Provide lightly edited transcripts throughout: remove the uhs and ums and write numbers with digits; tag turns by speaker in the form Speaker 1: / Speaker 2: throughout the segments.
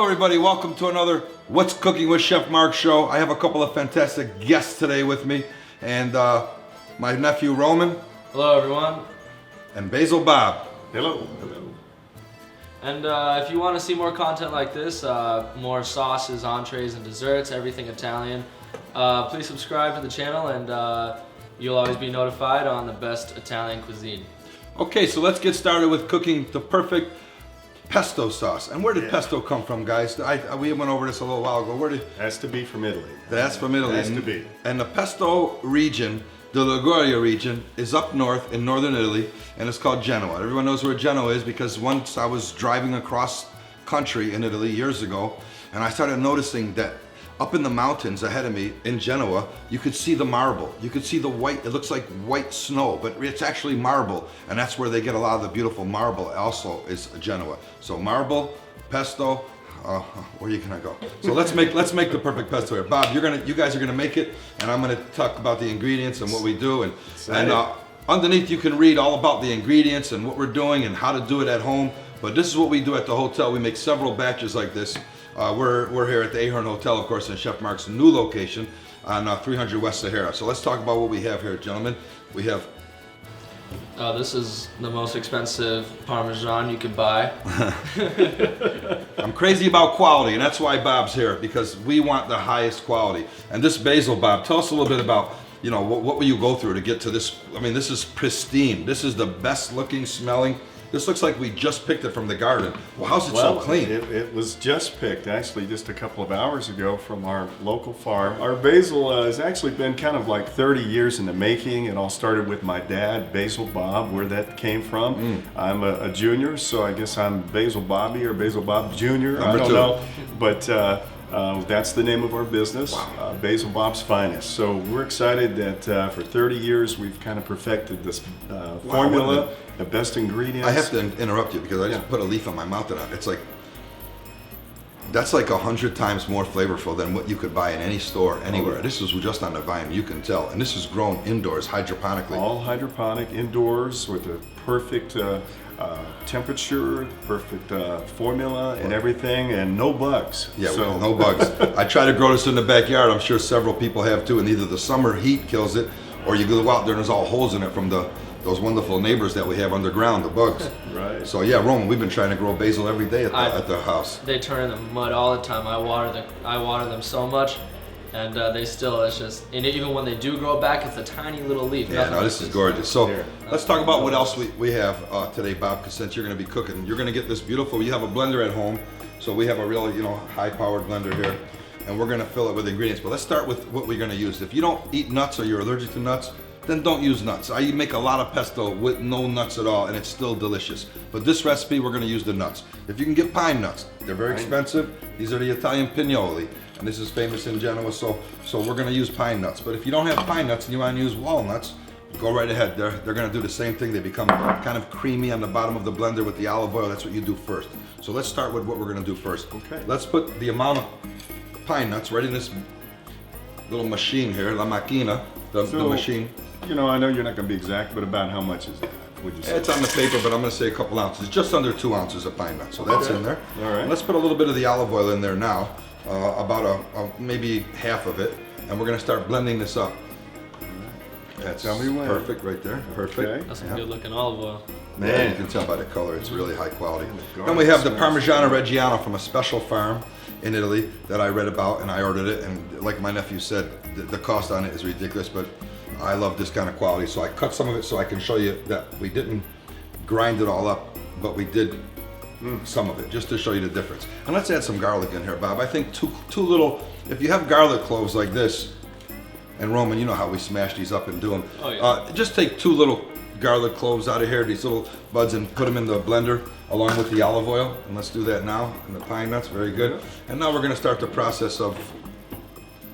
Speaker 1: Hello everybody, welcome to another What's Cooking with Chef Marc show. I have a couple of fantastic guests today with me, and my nephew Roman.
Speaker 2: Hello everyone.
Speaker 1: And Basil Bob.
Speaker 3: Hello.
Speaker 2: And if you want to see more content like this, more sauces, entrees, and desserts, everything Italian, please subscribe to the channel and you'll always be notified on the best Italian cuisine.
Speaker 1: Okay, so let's get started with cooking the perfect pesto sauce. And where did pesto come from, guys? We went over this a little while ago. Where did?
Speaker 3: Has to be from Italy.
Speaker 1: That's from Italy.
Speaker 3: Has to be.
Speaker 1: And the pesto region, the Liguria region, is up north in northern Italy, and it's called Genoa. Everyone knows where Genoa is because once I was driving across country in Italy years ago, and I started noticing that up in the mountains ahead of me in Genoa, you could see the marble. You could see the white, it looks like white snow, but it's actually marble. And that's where they get a lot of the beautiful marble also is Genoa. So marble, pesto, where you can I go? So let's make the perfect pesto here. Bob, you guys are gonna make it, and I'm gonna talk about the ingredients and what we do. And underneath you can read all about the ingredients and what we're doing and how to do it at home. But this is what we do at the hotel. We make several batches like this. We're here at the Ahern Hotel, of course, in Chef Marc's new location on 300 West Sahara. So let's talk about what we have here, gentlemen. We have...
Speaker 2: this is the most expensive Parmesan you could buy.
Speaker 1: I'm crazy about quality, and that's why Bob's here, because we want the highest quality. And this basil, Bob, tell us a little bit about, you know, what will you go through to get to this? I mean, this is pristine. This is the best looking, smelling. This looks like we just picked it from the garden. Well, how's it so clean?
Speaker 3: It was just picked, actually, just a couple of hours ago from our local farm. Our basil has actually been kind of like 30 years in the making. It all started with my dad, Basil Bob, where that came from. I'm a junior, so I guess I'm Basil Bobby or Basil Bob Jr. I don't know. But that's the name of our business, Basil Bob's Finest. So we're excited that for 30 years we've kind of perfected this formula, the best ingredients.
Speaker 1: I have to interrupt you because I just put a leaf on my mouth and it's like, that's like 100 times more flavorful than what you could buy in any store, anywhere. This is just on the vine, you can tell. And this is grown indoors, hydroponically.
Speaker 3: All hydroponic, indoors, with a perfect temperature, perfect formula and everything, and no bugs.
Speaker 1: Yeah, so. No bugs. I try to grow this in the backyard. I'm sure several people have too, and either the summer heat kills it, or you go out there and there's all holes in it from those wonderful neighbors that we have underground, the bugs.
Speaker 3: Right.
Speaker 1: So yeah, Roman, we've been trying to grow basil every day at the house.
Speaker 2: They turn in the mud all the time. I water them so much, and they still, it's just, and even when they do grow back, it's a tiny little leaf.
Speaker 1: Yeah, no, this is gorgeous. So let's talk about what else we have today, Bob, because since you're going to be cooking, you're going to get this beautiful, you have a blender at home, so we have a really, high-powered blender here, and we're going to fill it with ingredients. But let's start with what we're going to use. If you don't eat nuts or you're allergic to nuts, then don't use nuts. I make a lot of pesto with no nuts at all, and it's still delicious. But this recipe, we're going to use the nuts. If you can get pine nuts, they're very expensive. These are the Italian pignoli, and this is famous in Genoa, so we're going to use pine nuts. But if you don't have pine nuts and you want to use walnuts, go right ahead. They're going to do the same thing. They become kind of creamy on the bottom of the blender with the olive oil. That's what you do first. So let's start with what we're going to do first.
Speaker 3: Okay.
Speaker 1: Let's put the amount of pine nuts right in this little machine here, la macchina, the machine.
Speaker 3: I know you're not going to be exact, but about how much is that, would you say?
Speaker 1: It's on the paper, but I'm going to say a couple ounces. Just under 2 ounces of pine nuts. So that's in there.
Speaker 3: All right.
Speaker 1: Let's put a little bit of the olive oil in there now, about maybe half of it, and we're going to start blending this up. That's perfect right there. Perfect.
Speaker 3: Okay.
Speaker 2: That's some good looking olive oil.
Speaker 1: Man, you can tell by the color, it's really high quality. Then we have the Parmigiano Reggiano from a special farm in Italy that I read about, and I ordered it, and like my nephew said, the cost on it is ridiculous, but I love this kind of quality, so I cut some of it so I can show you that we didn't grind it all up, but we did some of it, just to show you the difference. And let's add some garlic in here, Bob. I think two little, if you have garlic cloves like this, and Roman, you know how we smash these up and do them.
Speaker 2: Oh, yeah.
Speaker 1: Just take 2 little garlic cloves out of here, these little buds, and put them in the blender along with the olive oil. And let's do that now, and the pine nuts, very good. And now we're gonna start the process of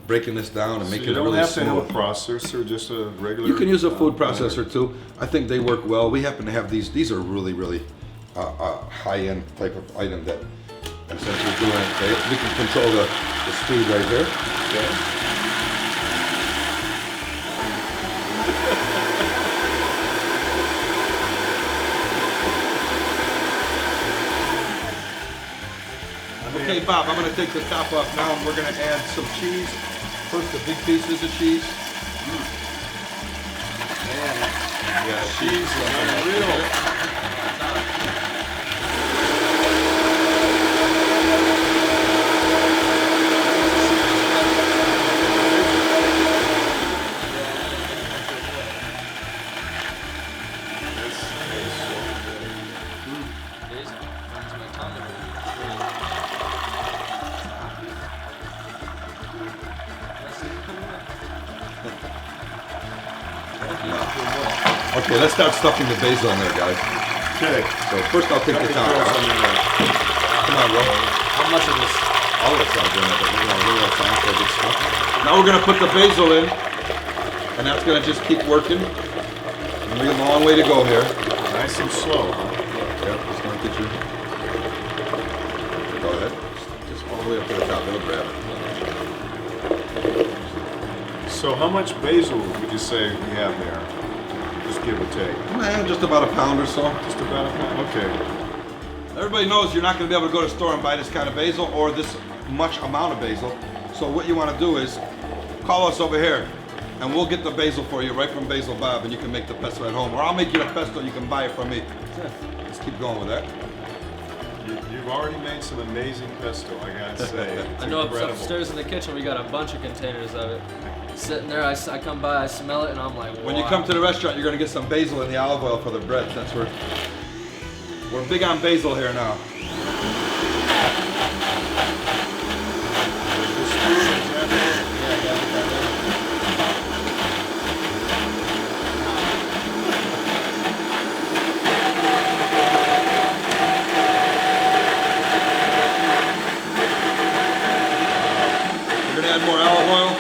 Speaker 1: breaking this down and making it really smooth.
Speaker 3: You don't have to have a processor, just a regular...
Speaker 1: You can use a food processor too. I think they work well. We happen to have these. These are really, really high-end type of item that, and since we're doing it, we can control the speed right there.
Speaker 3: Okay.
Speaker 1: Okay, Bob, I'm gonna take the top off now and we're gonna add some cheese. First, the big pieces of cheese.
Speaker 3: Yeah, cheese is unreal.
Speaker 1: Okay, let's start stuffing the basil in there, guys.
Speaker 3: Okay.
Speaker 1: So first I'll take the top off. Come on, bro.
Speaker 2: How much of this?
Speaker 1: All of it's out there, but we're gonna leave that time for good stuff. Now we're gonna put the basil in, and that's gonna just keep working. And we have a long way to go here.
Speaker 3: Nice and slow.
Speaker 1: Yeah, just gonna get you. Go ahead. Just all the way up to the top. It'll grab it.
Speaker 3: So how much basil would you say we have there? Just give or take.
Speaker 1: Man, just about a pound or so.
Speaker 3: Just about a pound? Okay.
Speaker 1: Everybody knows you're not going to be able to go to the store and buy this kind of basil or this much amount of basil. So what you want to do is call us over here and we'll get the basil for you right from Basil Bob and you can make the pesto at home. Or I'll make you the pesto, you can buy it from me. Let's keep going with that.
Speaker 3: You've already made some amazing pesto, I gotta say. It's
Speaker 2: I know
Speaker 3: incredible.
Speaker 2: upstairs in the kitchen we got a bunch of containers of it. Sitting there, I come by, I smell it, and I'm like, wow.
Speaker 1: When you come to the restaurant, you're going to get some basil in the olive oil for the bread. That's where we're big on basil here now. We're going to add more olive oil.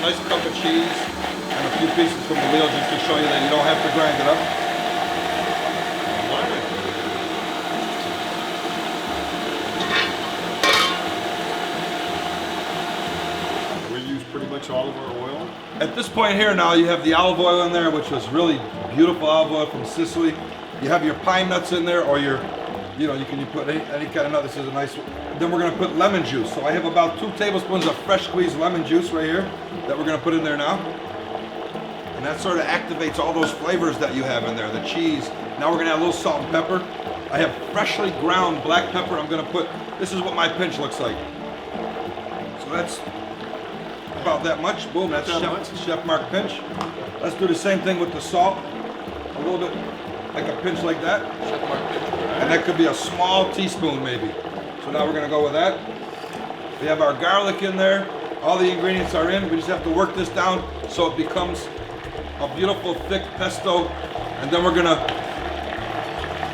Speaker 1: Nice cup of cheese and a few pieces from the wheel just to show you that you don't have to grind it up.
Speaker 3: We use pretty much all of our oil.
Speaker 1: At this point here now, you have the olive oil in there, which was really beautiful olive oil from Sicily. You have your pine nuts in there, or your, you can put any kind of nut. This is a nice one. Then we're going to put lemon juice. So I have about 2 tablespoons of fresh squeezed lemon juice right here that we're going to put in there now. And that sort of activates all those flavors that you have in there, the cheese. Now we're going to add a little salt and pepper. I have freshly ground black pepper. I'm going to put, this is what my pinch looks like. So that's about that much. Boom, that's Chef Marc pinch. Let's do the same thing with the salt. A little bit like a pinch like that.
Speaker 2: Chef Marc pinch.
Speaker 1: And that could be a small teaspoon maybe. So now we're going to go with that. We have our garlic in there. All the ingredients are in. We just have to work this down so it becomes a beautiful thick pesto. And then we're going to...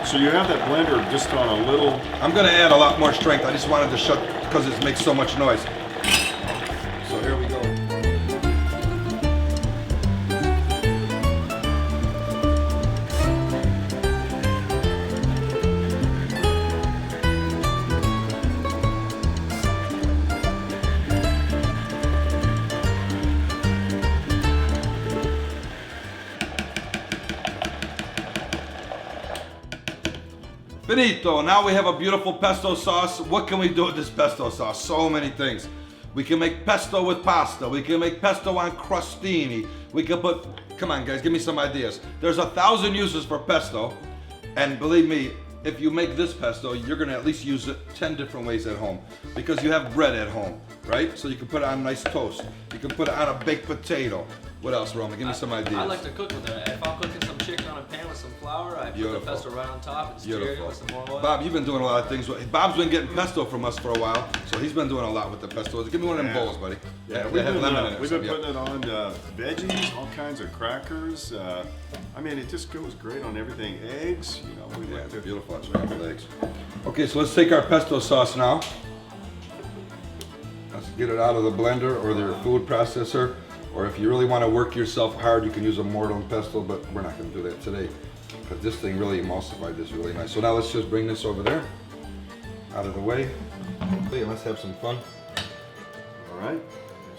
Speaker 3: So you have that blender just on a little...
Speaker 1: I'm going to add a lot more strength. I just wanted to shut because it makes so much noise. So here we go. Finito. Now we have a beautiful pesto sauce. What can we do with this pesto sauce? So many things. We can make pesto with pasta. We can make pesto on crostini. We can put, come on guys, give me some ideas. There's 1,000 uses for pesto. And believe me, if you make this pesto, you're gonna at least use it 10 different ways at home because you have bread at home, right? So you can put it on nice toast. You can put it on a baked potato. What else, Roman? Give me some ideas.
Speaker 2: I like to cook with it. If I'm cooking some chicken on a pan with some flour, I put the pesto right on top and stir it with some more oil.
Speaker 1: Bob, you've been doing a lot of things. Bob's been getting pesto from us for a while, so he's been doing a lot with the pesto. Give me one of them bowls, buddy.
Speaker 3: Yeah,
Speaker 1: we've been
Speaker 3: putting it on veggies, all kinds of crackers. I mean, it just goes great on everything. Eggs, you know. We like to.
Speaker 1: Beautiful, scrambled eggs. Okay, so let's take our pesto sauce now. Let's get it out of the blender or the food processor. Or if you really want to work yourself hard, you can use a mortar and pesto, but we're not going to do that today because this thing really emulsified this really nice. So now let's just bring this over there, out of the way. Okay, let's have some fun.
Speaker 3: All right.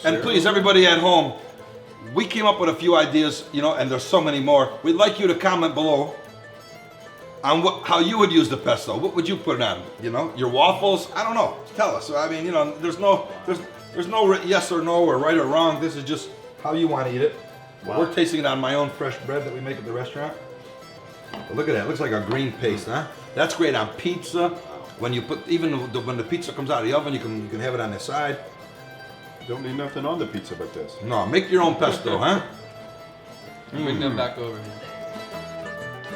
Speaker 1: And please, everybody at home, we came up with a few ideas, you know, and there's so many more. We'd like you to comment below on how you would use the pesto. What would you put it on? You know, your waffles? I don't know. Tell us. I mean, you know, there's no yes or no or right or wrong. This is just how you want to eat it. Wow. We're tasting it on my own fresh bread that we make at the restaurant. But look at that. It looks like a green paste, huh? That's great on pizza. When you put, even when the pizza comes out of the oven, you can have it on the side.
Speaker 3: Don't need nothing on the pizza but this.
Speaker 1: No, make your own pesto, huh?
Speaker 2: Bring them back over here.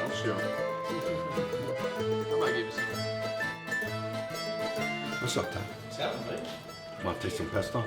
Speaker 3: I'll show.
Speaker 2: I might give you some.
Speaker 1: What's up, Tom?
Speaker 2: What's happening, buddy?
Speaker 1: Want to taste some pesto?